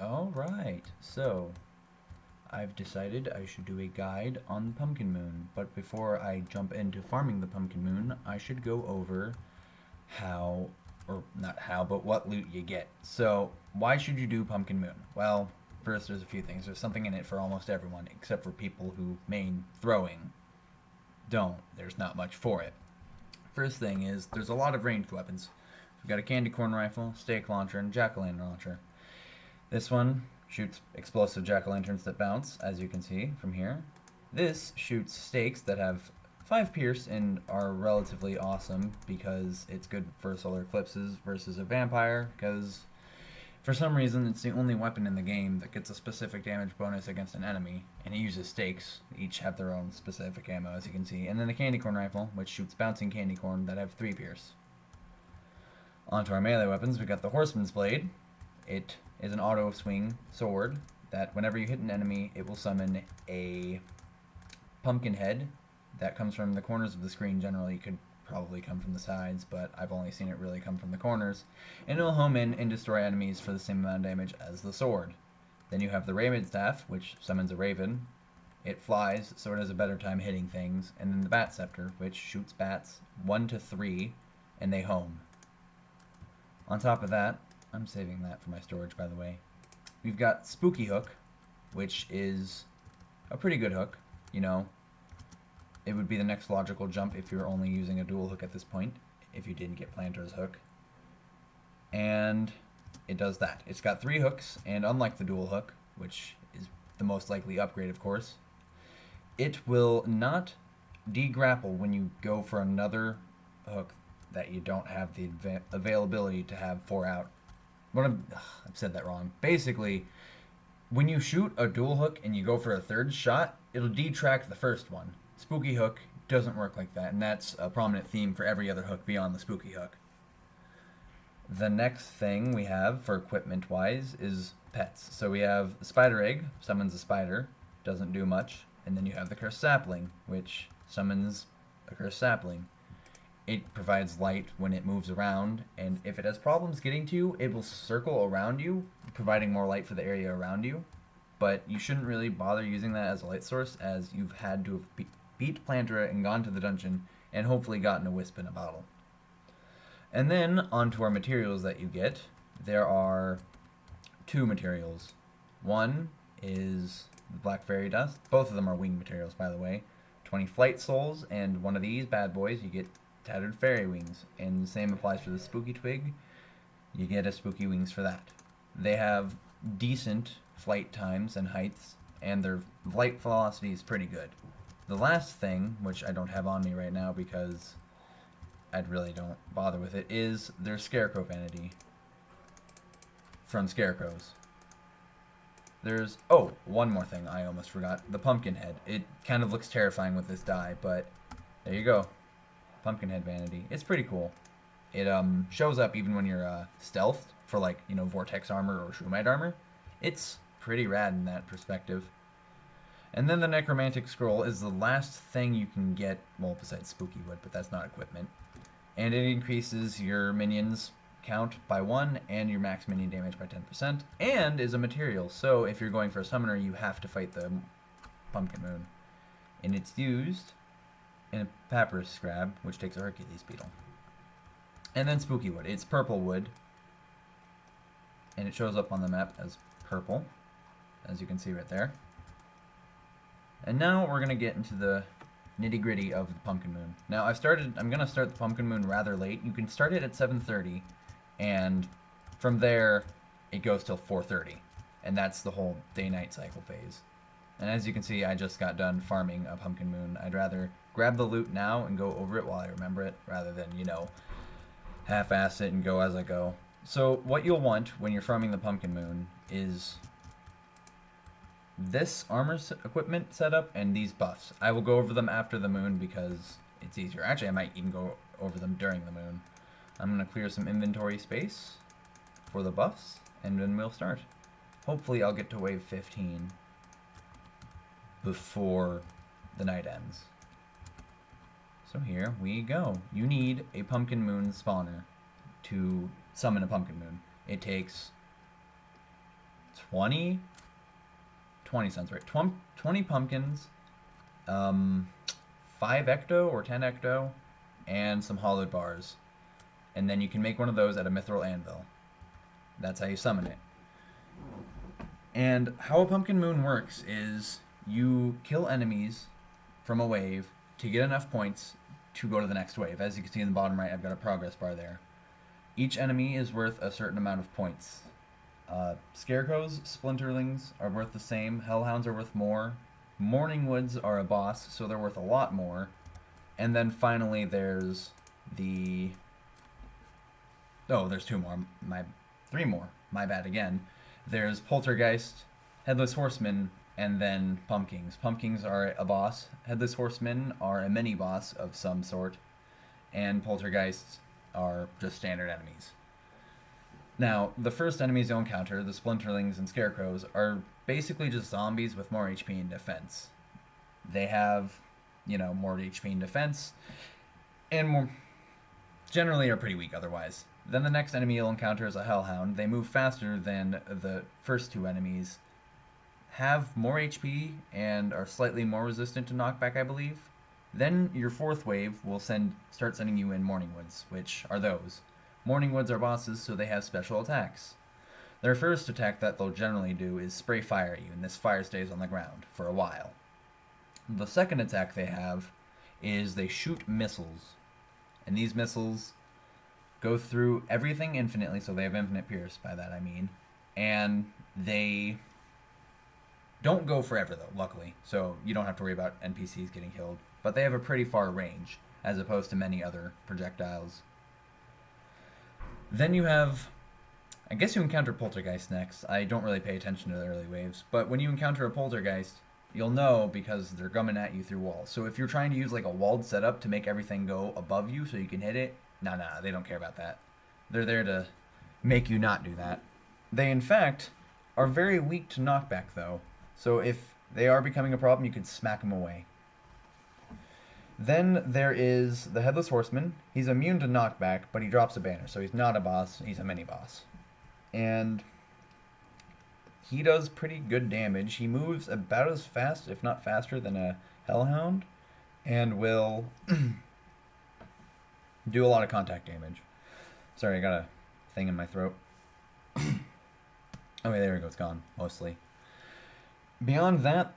Alright, so I've decided I should do a guide on the Pumpkin Moon, but before I jump into farming the Pumpkin Moon, I should go over how, or not how, but what loot you get. So, why should you do Pumpkin Moon? Well, first there's a few things. There's something in it for almost everyone, except for people who main throwing. Don't. There's not much for it. First thing is, there's a lot of ranged weapons. We've got a candy corn rifle, stake launcher, and jack-o'-lantern launcher. This one shoots explosive jack-o'-lanterns that bounce, as you can see from here. This shoots stakes that have 5 pierce and are relatively awesome because it's good for solar eclipses versus a vampire, because for some reason it's the only weapon in the game that gets a specific damage bonus against an enemy, and it uses stakes. Each have their own specific ammo, as you can see. And then the candy corn rifle, which shoots bouncing candy corn that have 3 pierce. Onto our melee weapons, we got the Horseman's Blade. It is an auto swing sword that whenever you hit an enemy, it will summon a pumpkin head that comes from the corners of the screen. Generally, it could probably come from the sides, but I've only seen it really come from the corners. And it'll home in and destroy enemies for the same amount of damage as the sword. Then you have the Raven Staff, which summons a raven. It flies, so it has a better time hitting things. And then the Bat Scepter, which shoots bats 1 to 3, and they home. On top of that, I'm saving that for my storage, by the way. We've got Spooky Hook, which is a pretty good hook. You know, it would be the next logical jump if you're only using a dual hook at this point, if you didn't get Planter's Hook. And it does that. It's got 3 hooks, and unlike the dual hook, which is the most likely upgrade, of course, it will not de-grapple when you go for another hook that you don't have the availability to have 4 out. I've said that wrong. Basically, when you shoot a dual hook and you go for a third shot, it'll detract the first one. Spooky Hook doesn't work like that, and that's a prominent theme for every other hook beyond the Spooky Hook. The next thing we have for equipment-wise is pets. So we have Spider Egg, summons a spider, doesn't do much, and then you have the Cursed Sapling, which summons a Cursed Sapling. It provides light when it moves around, and if it has problems getting to you, it will circle around you, providing more light for the area around you. But you shouldn't really bother using that as a light source, as you've had to have beat Plantera and gone to the dungeon, and hopefully gotten a wisp in a bottle. And then, onto our materials that you get. There are 2 materials. One is the Black Fairy Dust. Both of them are wing materials, by the way. 20 Flight Souls, and one of these bad boys, you get Tattered Fairy Wings, and the same applies for the Spooky Twig. You get a Spooky Wings for that. They have decent flight times and heights, and their flight velocity is pretty good. The last thing, which I don't have on me right now because I really don't bother with it, is their Scarecrow Vanity from Scarecrows. There's, one more thing I almost forgot. The Pumpkin Head. It kind of looks terrifying with this die, but there you go. Pumpkinhead Vanity. It's pretty cool. It shows up even when you're stealthed for, like, you know, Vortex armor or Shumite armor. It's pretty rad in that perspective. And then the Necromantic Scroll is the last thing you can get, well, besides Spooky Wood, but that's not equipment. And it increases your minions count by 1 and your max minion damage by 10%, and is a material. So if you're going for a summoner, you have to fight the Pumpkin Moon. And it's used in a papyrus scrab, which takes a Hercules beetle. And then Spooky Wood. It's purple wood, and it shows up on the map as purple, as you can see right there. And now we're going to get into the nitty-gritty of the Pumpkin Moon. Now, I'm going to start the Pumpkin Moon rather late. You can start it at 7:30, and from there, it goes till 4:30. And that's the whole day-night cycle phase. And as you can see, I just got done farming a Pumpkin Moon. I'd rather grab the loot now and go over it while I remember it, rather than, you know, half-ass it and go as I go. So what you'll want when you're farming the Pumpkin Moon is this armor equipment setup and these buffs. I will go over them after the moon because it's easier. Actually, I might even go over them during the moon. I'm going to clear some inventory space for the buffs, and then we'll start. Hopefully I'll get to wave 15 before the night ends. So here we go. You need a Pumpkin Moon spawner to summon a Pumpkin Moon. It takes 20 sounds right. 20 pumpkins, 5 ecto or 10 ecto, and some hollowed bars. And then you can make one of those at a mithril anvil. That's how you summon it. And how a pumpkin moon works is you kill enemies from a wave to get enough points to go to the next wave. As you can see in the bottom right, I've got a progress bar there. Each enemy is worth a certain amount of points. Scarecrows, Splinterlings are worth the same. Hellhounds are worth more. Morningwoods are a boss, so they're worth a lot more. And then finally there's the... Oh, there's 2 more. 3 more. My bad again. There's Poltergeist, Headless Horseman, and then Pumpkins. Pumpkins are a boss. Headless Horsemen are a mini-boss of some sort. And Poltergeists are just standard enemies. Now, the first enemies you'll encounter, the Splinterlings and Scarecrows, are basically just zombies with more HP and defense. They have, more HP and defense, and generally are pretty weak otherwise. Then the next enemy you'll encounter is a Hellhound. They move faster than the first 2 enemies, have more HP, and are slightly more resistant to knockback, I believe. Then your 4th wave will start sending you in Morningwoods, which are those. Morningwoods are bosses, so they have special attacks. Their first attack that they'll generally do is spray fire at you, and this fire stays on the ground for a while. The second attack they have is they shoot missiles, and these missiles go through everything infinitely, so they have infinite pierce, by that I mean, and they don't go forever though, luckily, so you don't have to worry about NPCs getting killed, but they have a pretty far range, as opposed to many other projectiles. Then you have, I guess you encounter Poltergeist next. I don't really pay attention to the early waves, but when you encounter a Poltergeist, you'll know because they're coming at you through walls. So if you're trying to use like a walled setup to make everything go above you so you can hit it, nah, they don't care about that. They're there to make you not do that. They, in fact, are very weak to knockback though. So if they are becoming a problem, you can smack them away. Then there is the Headless Horseman. He's immune to knockback, but he drops a banner, so he's not a boss, he's a mini-boss. And he does pretty good damage. He moves about as fast, if not faster, than a Hellhound, and will do a lot of contact damage. Sorry, I got a thing in my throat. Okay, there we go, it's gone, mostly. Beyond that,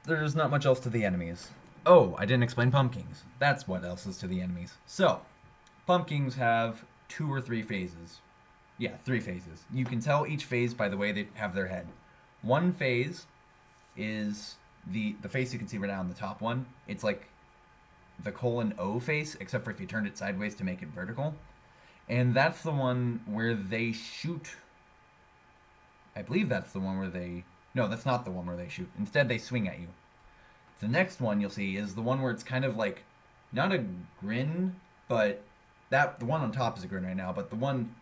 there's not much else to the enemies. Oh, I didn't explain pumpkins. That's what else is to the enemies. So, pumpkins have 2 or 3 phases. Yeah, 3 phases. You can tell each phase by the way they have their head. One phase is the face you can see right now on the top one. It's like the O face, except for if you turned it sideways to make it vertical. And that's the one where they shoot. I believe that's the one where they... No, that's not the one where they shoot. Instead, they swing at you. The next one you'll see is the one where it's kind of like, not a grin, but the one on top is a grin right now, but the one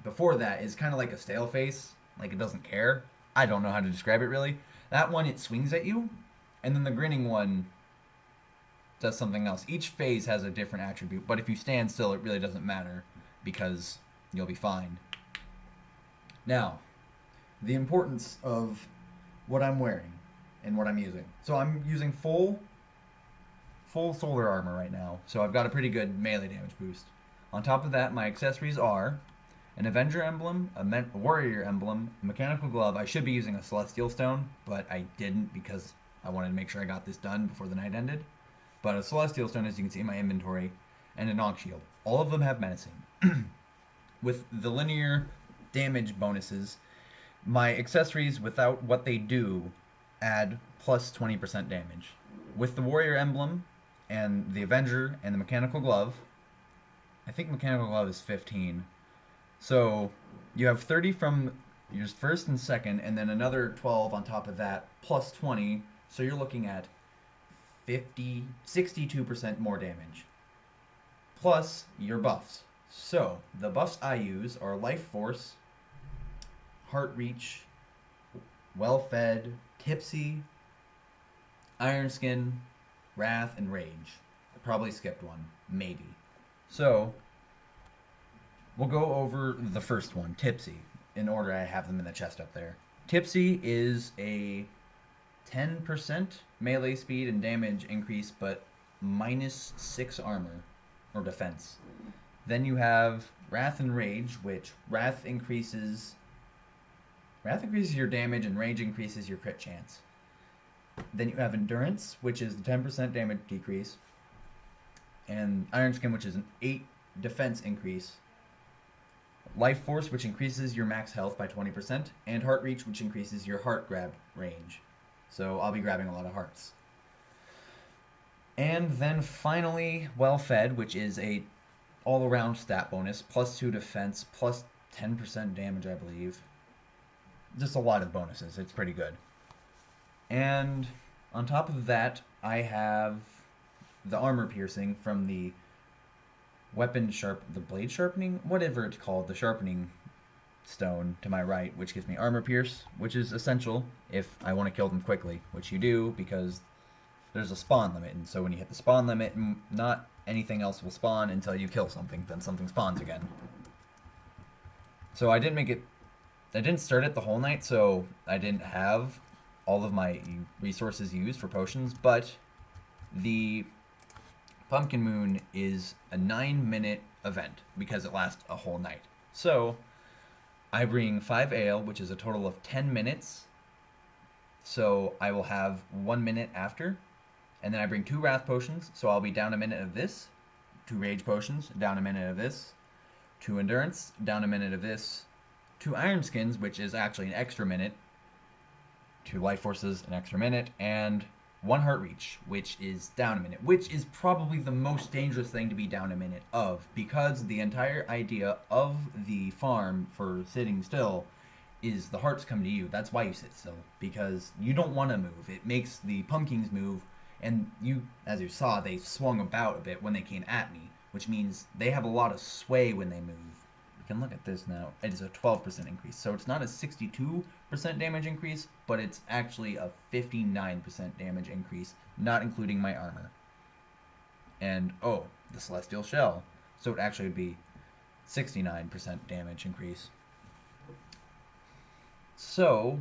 before that is kind of like a stale face, like it doesn't care. I don't know how to describe it really. That one, it swings at you, and then the grinning one does something else. Each phase has a different attribute, but if you stand still, it really doesn't matter, because you'll be fine. Now, the importance of what I'm wearing and what I'm using. So I'm using full solar armor right now, so I've got a pretty good melee damage boost. On top of that, my accessories are an Avenger emblem, a Warrior emblem, a mechanical glove. I should be using a Celestial Stone, but I didn't because I wanted to make sure I got this done before the night ended. But a Celestial Stone, as you can see in my inventory, and a Nog Shield. All of them have menacing. With the linear damage bonuses, my accessories, without what they do, add plus 20% damage. With the Warrior emblem and the Avenger and the mechanical glove, I think mechanical glove is 15. So you have 30 from your first and second, and then another 12 on top of that, plus 20. So you're looking at 62% more damage. Plus your buffs. So the buffs I use are Life Force, Heart Reach, Well Fed, Tipsy, Iron Skin, Wrath, and Rage. I probably skipped one, maybe. So we'll go over the first one, Tipsy, in order I have them in the chest up there. Tipsy is a 10% melee speed and damage increase, but -6 armor or defense. Then you have Wrath and Rage, which Wrath increases your damage and Rage increases your crit chance. Then you have Endurance, which is the 10% damage decrease, and Iron Skin, which is an 8 defense increase. Life Force, which increases your max health by 20%, and Heart Reach, which increases your heart grab range. So I'll be grabbing a lot of hearts. And then finally, Well Fed, which is a all-around stat bonus, +2 defense, plus 10% damage, I believe. Just a lot of bonuses. It's pretty good. And on top of that, I have the armor piercing from the the blade sharpening, whatever it's called, the sharpening stone to my right, which gives me armor pierce, which is essential if I want to kill them quickly, which you do because there's a spawn limit, and so when you hit the spawn limit, not anything else will spawn until you kill something, then something spawns again. So I didn't start it the whole night, so I didn't have all of my resources used for potions, but the Pumpkin Moon is a 9-minute event because it lasts a whole night. So I bring 5 ale, which is a total of 10 minutes. So I will have 1 minute after. And then I bring 2 wrath potions, so I'll be down a minute of this. 2 rage potions, down a minute of this. 2 endurance, down a minute of this. 2 iron skins, which is actually an extra minute. 2 life forces, an extra minute. And 1 heart reach, which is down a minute, which is probably the most dangerous thing to be down a minute of, because the entire idea of the farm for sitting still is the hearts come to you. That's why you sit still, because you don't want to move. It makes the pumpkins move, and you, as you saw, they swung about a bit when they came at me, which means they have a lot of sway when they move. We can look at this now. It is a 12% increase, so it's not a 62% damage increase, but it's actually a 59% damage increase, not including my armor. And, oh, the Celestial Shell. So it actually would be 69% damage increase. So,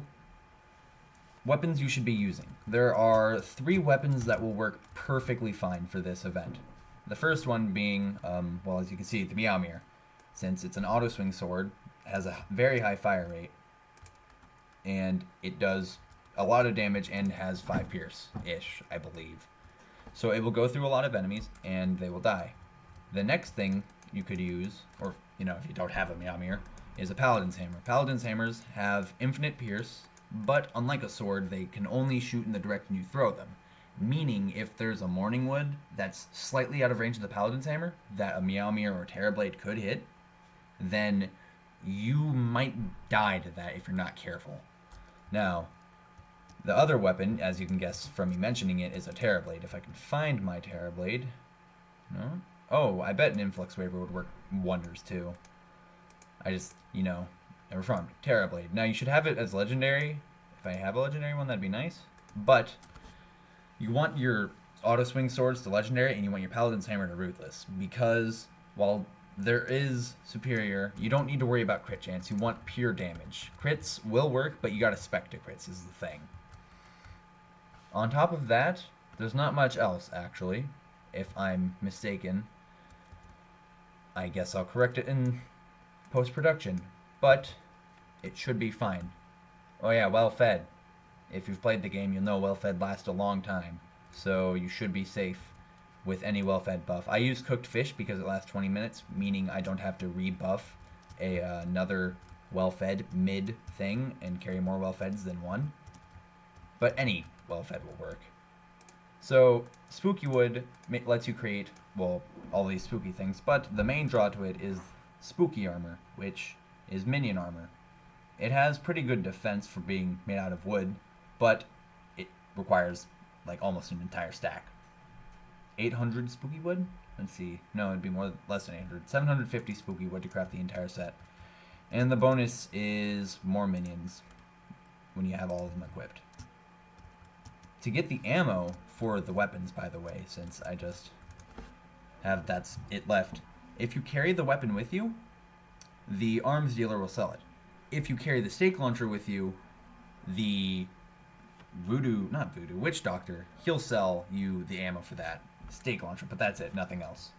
weapons you should be using. There are 3 weapons that will work perfectly fine for this event. The first one being, well, as you can see, the Meowmere. Since it's an auto-swing sword, has a very high fire rate, and it does a lot of damage and has 5 pierce-ish, I believe. So it will go through a lot of enemies, and they will die. The next thing you could use, or, if you don't have a Meowmere, is a Paladin's Hammer. Paladin's Hammers have infinite pierce, but unlike a sword, they can only shoot in the direction you throw them. Meaning, if there's a Morning Wood that's slightly out of range of the Paladin's Hammer, that a Meowmere or Terrorblade could hit, then you might die to that if you're not careful. Now, the other weapon, as you can guess from me mentioning it, is a Terrorblade. If I can find my Terrorblade... No? Oh, I bet an Influx Waver would work wonders too. I just, never found Terrorblade. Now, you should have it as legendary. If I have a legendary one, that'd be nice. But you want your auto-swing swords to legendary, and you want your Paladin's Hammer to ruthless. Because, while there is superior, you don't need to worry about crit chance. You want pure damage. Crits will work, but you gotta spec to crits is the thing. On top of that, there's not much else, actually. If I'm mistaken, I guess I'll correct it in post-production. But it should be fine. Oh yeah, Well Fed. If you've played the game, you'll know Well Fed lasts a long time. So you should be safe with any Well Fed buff. I use Cooked Fish because it lasts 20 minutes, meaning I don't have to rebuff another Well Fed mid thing and carry more Well Feds than one. But any Well Fed will work. So Spooky Wood lets you create, well, all these spooky things, but the main draw to it is Spooky Armor, which is minion armor. It has pretty good defense for being made out of wood, but it requires like almost an entire stack. 800 spooky wood? Let's see. No, it'd be less than 800. 750 spooky wood to craft the entire set. And the bonus is more minions when you have all of them equipped. To get the ammo for the weapons, by the way, since I just have that's it left, if you carry the weapon with you, the arms dealer will sell it. If you carry the stake launcher with you, the not voodoo, witch doctor, he'll sell you the ammo for that. Stake launcher, but that's it, nothing else.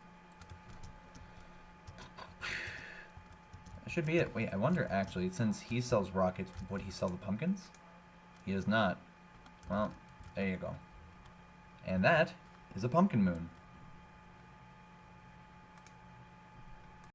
That should be it. Wait, I wonder actually, since he sells rockets, would he sell the pumpkins? He does not. Well, there you go. And that is a pumpkin moon.